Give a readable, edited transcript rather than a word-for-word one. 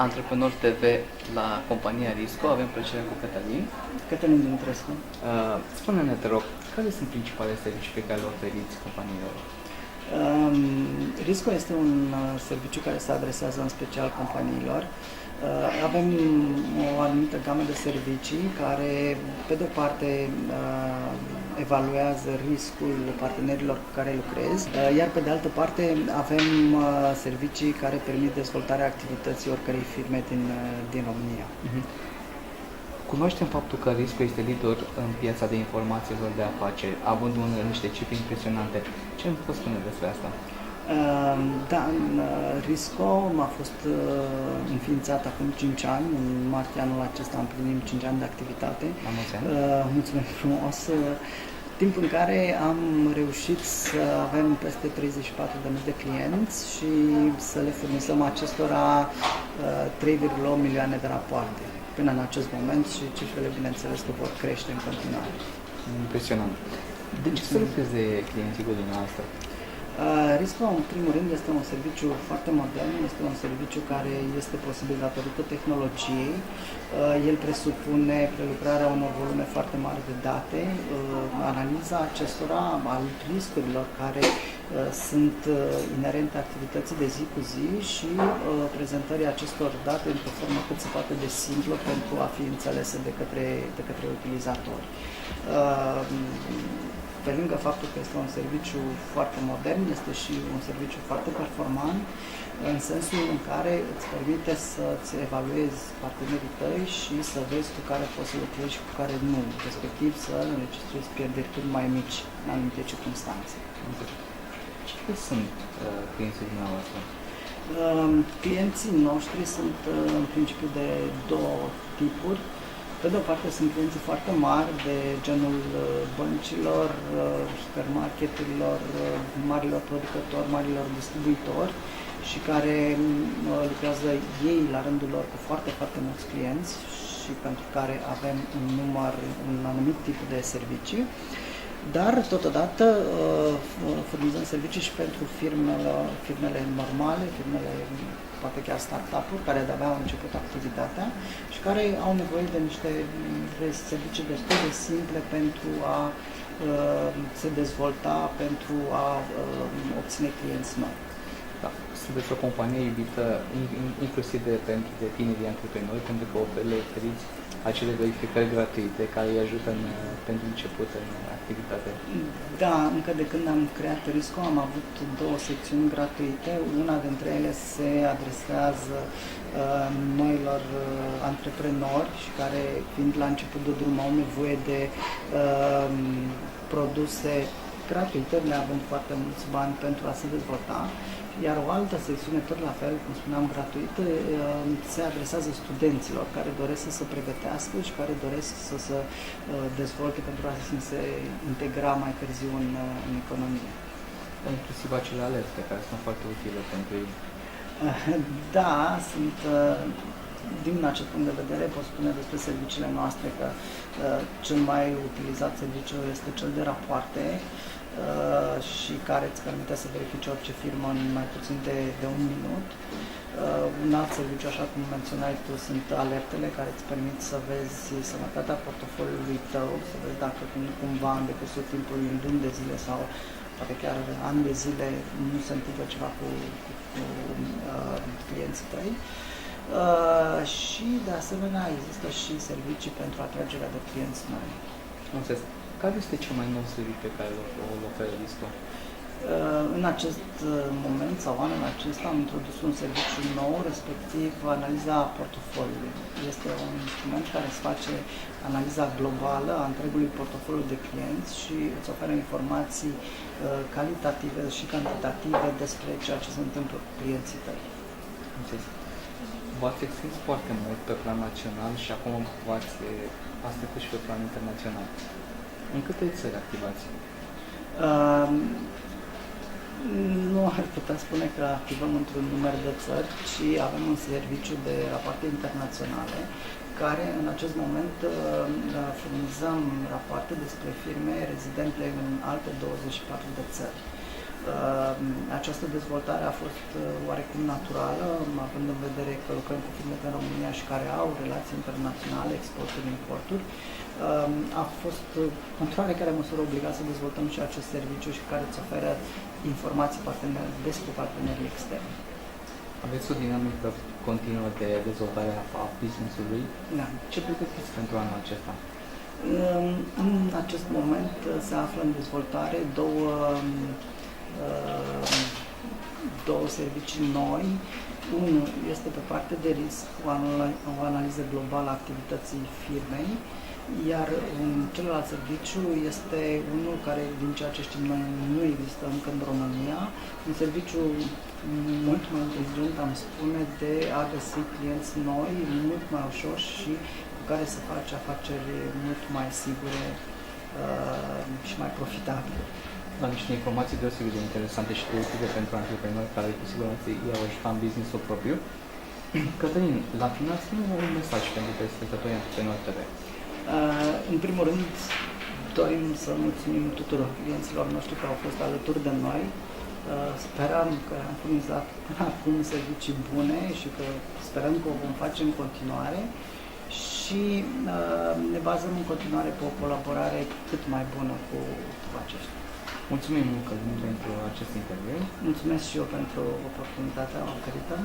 Antreprenor TV la compania Risco. Avem plăcerea cu Cătălin. Cătălin Dumitrescu. Spune-ne, te rog, care sunt principalele servicii pe care le oferiți companiilor? Risco este un serviciu care se adresează în special companiilor. Avem o anumită gamă de servicii care, pe de o parte, evaluează riscul partenerilor cu care lucrezi, iar pe de altă parte avem servicii care permit dezvoltarea activității oricărei firme din România. Cunoaștem faptul că Risco este lider în piața de informațiilor de afaceri, având niște cifre impresionante. Ce îmi poți spune despre asta? Da, Risco a fost înființat acum 5 ani, în martie anul acesta împlinim 5 ani de activitate. Mulțumesc frumos! Timp în care am reușit să avem peste 34.000 de clienți și să le furnizăm acestora 3,8 milioane de rapoarte până în acest moment și cifrele, bineînțeles, că vor crește în continuare. Impresionant. De ce să lucreze clienții cu dumneavoastră? Risco, în primul rând, este un serviciu foarte modern, este un serviciu care este posibil datorită tehnologiei. El presupune prelucrarea unor volume foarte mari de date, analiza acestora, al riscurilor care sunt inerente activității de zi cu zi și prezentării acestor date într-o formă cât se poate de simplă pentru a fi înțelese de către utilizatori. Pe lângă faptul că este un serviciu foarte modern, este și un serviciu foarte performant, în sensul în care îți permite să-ți evaluezi partenerii tăi și să vezi cu care poți să lucrezi și cu care nu, respectiv să înregistrezi pierderi cât mai mici în anumite circunstanțe. Ce sunt clienții dumneavoastră? Clienții noștri sunt în principiu de două tipuri. Pe de o parte sunt clienții foarte mari de genul băncilor, hipermarketurilor, marilor producători, marilor distribuitori și care lucrează ei la rândul lor cu foarte, foarte mulți clienți și pentru care avem un anumit tip de servicii. Dar, totodată, furnizăm servicii și pentru firmele normale, firmele, poate chiar startup-uri, care de-abia au început activitatea și care au nevoie de niște servicii destul de simple pentru a se dezvolta, pentru a obține clienți noi. Da, sunteți o companie iubită inclusiv de tinerii antreprenori, pentru că le oferiți acele verificări gratuite care îi ajută pentru început în activitate. Da, încă de când am creat Risco am avut două secțiuni gratuite. Una dintre ele se adresează noilor antreprenori și care, fiind la început de drum, au nevoie de produse gratuite, neavând foarte mulți bani pentru a se dezvolta. Iar o altă secțiune, tot la fel, cum spuneam, gratuită, se adresează studenților care doresc să se pregătească și care doresc să se dezvolte pentru a se integra mai târziu în economie. Inclusiv acele alerte care sunt foarte utile pentru ei. Da, sunt, din acest punct de vedere, pot spune despre serviciile noastre că cel mai utilizat serviciu este cel de rapoarte, și care îți permite să verifici orice firmă în mai puțin de un minut. Un alt serviciu, așa cum menționai tu, sunt alertele care îți permit să vezi sănătatea portofoliului tău, să vezi dacă cumva în decursul timpului, în luni de zile sau poate chiar ani de zile nu se întâmplă ceva cu clienții tăi. Și de asemenea există și servicii pentru atragerea de clienți noi. Care este cel mai nou serviciu pe care îl oferă Risco? În acest moment sau anul acesta am introdus un serviciu nou, respectiv analiza portofoliului. Este un instrument care îți face analiza globală a întregului portofoliu de clienți și îți oferă informații calitative și cantitative despre ceea ce se întâmplă cu clienții tăi. V-ați extins foarte mult pe plan național și acum ați trecut și pe plan internațional. În câte țări activați? Nu ar putea spune că activăm într-un număr de țări, ci avem un serviciu de rapoarte internaționale, care în acest moment furnizăm rapoarte despre firme rezidente în alte 24 de țări. această dezvoltare a fost oarecum naturală, având în vedere că lucrăm cu firme din România și care au relații internaționale, exporturi, importuri. A fost într-o care măsură obligat să dezvoltăm și acest serviciu și care îți oferă informații despre partenerii externi. Aveți o dinamică continuă de dezvoltare a business-ului. Da. Ce pregătiți pentru anul acesta? În acest moment se află în dezvoltare două servicii noi. Unul este pe parte de risc, o analiză globală a activității firmei, iar celălalt serviciu este unul care, din ceea ce știm noi, nu există încă în România, un serviciu mult mai inteligent, am spune, de a găsi clienți noi, mult mai ușor și cu care să faci afaceri mult mai sigure și mai profitabile. La niște informații deosebit de interesante și de utile pentru antreprenori care cu siguranță i-au ajutat în business-ul propriu. Cătălin, la final, spune un mesaj pentru telespectatorii Antreprenori TV. În primul rând, dorim să mulțumim tuturor clienților noștri care au fost alături de noi. Sperăm că am furnizat până acum servicii bune și că sperăm că o vom face în continuare și ne bazăm în continuare pe o colaborare cât mai bună cu aceștia. Mulțumim mult, Călin, pentru acest interviu. Mulțumesc și eu pentru oportunitatea oferită.